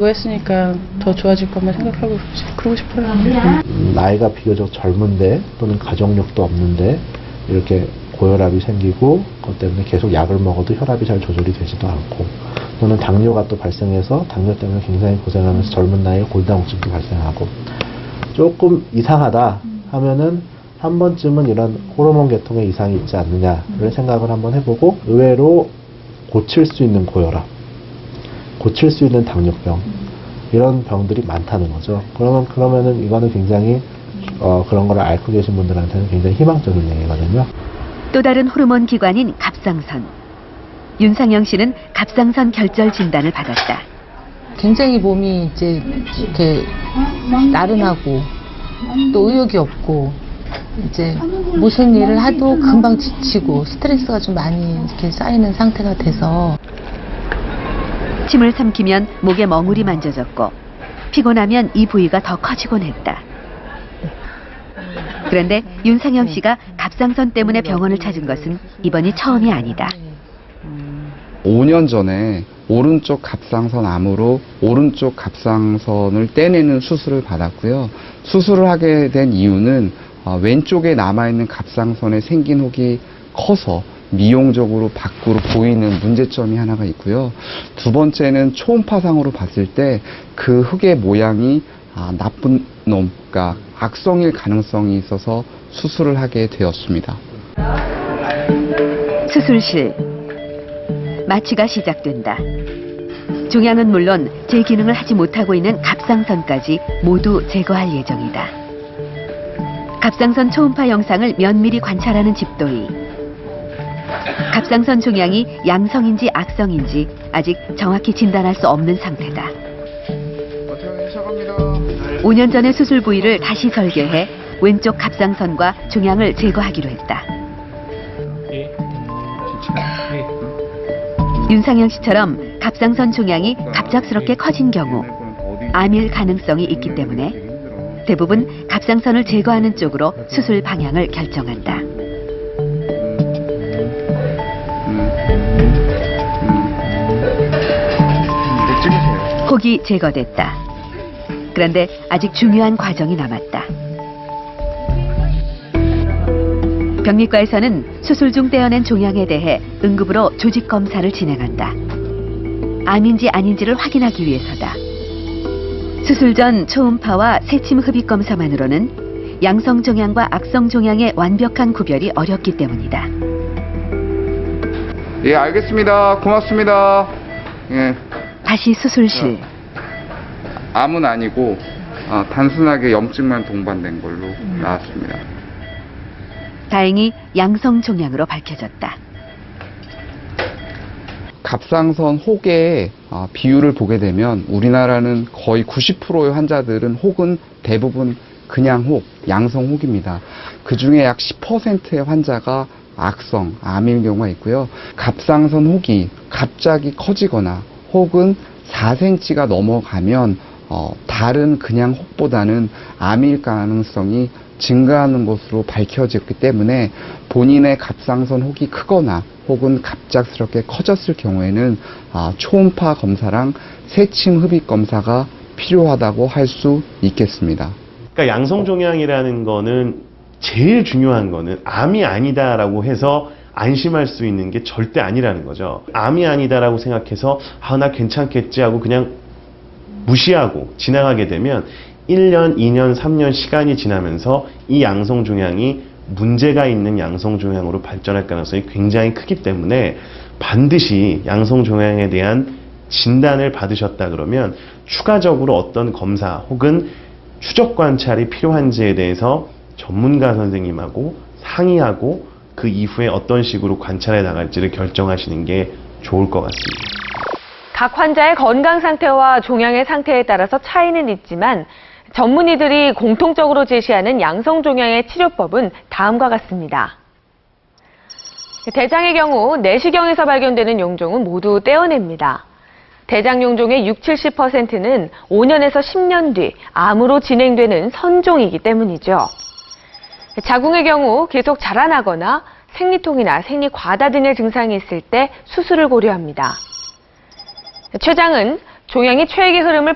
이거 했으니까 더 좋아질 것만 생각하고 그러고 싶어요. 나이가 비교적 젊은데 또는 가족력도 없는데 이렇게 고혈압이 생기고 그것 때문에 계속 약을 먹어도 혈압이 잘 조절이 되지도 않고 또는 당뇨가 또 발생해서 당뇨 때문에 굉장히 고생하면서 젊은 나이에 골다공증도 발생하고 조금 이상하다 하면은 한 번쯤은 이런 호르몬 계통에 이상이 있지 않느냐를 생각을 한번 해보고 의외로 고칠 수 있는 고혈압, 고칠 수 있는 당뇨병 이런 병들이 많다는 거죠. 그러면은 이거는 굉장히 그런 거를 앓고 계신 분들한테는 굉장히 희망적인 얘기거든요. 또 다른 호르몬 기관인 갑상선. 윤상영 씨는 갑상선 결절 진단을 받았다. 굉장히 몸이 이제 이렇게 나른하고 또 의욕이 없고 이제 무슨 일을 해도 금방 지치고 스트레스가 좀 많이 이렇게 쌓이는 상태가 돼서 침을 삼키면 목에 멍울이 만져졌고 피곤하면 이 부위가 더 커지곤 했다. 그런데 윤상영 씨가 갑상선 때문에 병원을 찾은 것은 이번이 처음이 아니다. 5년 전에 오른쪽 갑상선 암으로 오른쪽 갑상선을 떼내는 수술을 받았고요. 수술을 하게 된 이유는 왼쪽에 남아있는 갑상선에 생긴 혹이 커서 미용적으로 밖으로 보이는 문제점이 하나가 있고요. 두 번째는 초음파상으로 봤을 때 그 흙의 모양이 나쁜 놈, 그러니까 악성일 가능성이 있어서 수술을 하게 되었습니다. 수술실. 마취가 시작된다. 종양은 물론 제 기능을 하지 못하고 있는 갑상선까지 모두 제거할 예정이다. 갑상선 초음파 영상을 면밀히 관찰하는 집도의. 갑상선 종양이 양성인지 악성인지 아직 정확히 진단할 수 없는 상태다. 5년 전의 수술 부위를 다시 설계해 왼쪽 갑상선과 종양을 제거하기로 했다. 윤상영 씨처럼 갑상선 종양이 갑작스럽게 커진 경우 암일 가능성이 있기 때문에 대부분 갑상선을 제거하는 쪽으로 수술 방향을 결정한다. 혹이 제거됐다. 그런데 아직 중요한 과정이 남았다. 병리과에서는 수술 중 떼어낸 종양에 대해 응급으로 조직 검사를 진행한다. 암인지 아닌지를 확인하기 위해서다. 수술 전 초음파와 세침 흡입 검사만으로는 양성 종양과 악성 종양의 완벽한 구별이 어렵기 때문이다. 예, 알겠습니다. 고맙습니다. 예. 다시 수술실. 암은 아니고 단순하게 염증만 동반된 걸로 나왔습니다. 다행히 양성 종양으로 밝혀졌다. 갑상선 혹의 비율을 보게 되면 우리나라는 거의 90%의 환자들은 혹은 대부분 그냥 혹, 양성 혹입니다. 그 중에 약 10%의 환자가 악성, 암일 경우가 있고요. 갑상선 혹이 갑자기 커지거나 혹은 4cm가 넘어가면 다른 그냥 혹보다는 암일 가능성이 증가하는 것으로 밝혀졌기 때문에 본인의 갑상선 혹이 크거나 혹은 갑작스럽게 커졌을 경우에는 초음파 검사랑 세침 흡입 검사가 필요하다고 할 수 있겠습니다. 그러니까 양성종양이라는 거는 제일 중요한 거는 암이 아니다라고 해서 안심할 수 있는 게 절대 아니라는 거죠. 암이 아니다라고 생각해서 나 괜찮겠지 하고 그냥 무시하고 지나가게 되면 1년, 2년, 3년 시간이 지나면서 이 양성종양이 문제가 있는 양성종양으로 발전할 가능성이 굉장히 크기 때문에 반드시 양성종양에 대한 진단을 받으셨다 그러면 추가적으로 어떤 검사 혹은 추적 관찰이 필요한지에 대해서 전문가 선생님하고 상의하고 그 이후에 어떤 식으로 관찰해 나갈지를 결정하시는 게 좋을 것 같습니다. 각 환자의 건강 상태와 종양의 상태에 따라서 차이는 있지만 전문의들이 공통적으로 제시하는 양성종양의 치료법은 다음과 같습니다. 대장의 경우 내시경에서 발견되는 용종은 모두 떼어냅니다. 대장 용종의 60~70%는 5년에서 10년 뒤 암으로 진행되는 선종이기 때문이죠. 자궁의 경우 계속 자라나거나 생리통이나 생리과다 등의 증상이 있을 때 수술을 고려합니다. 췌장은 종양이 췌액의 흐름을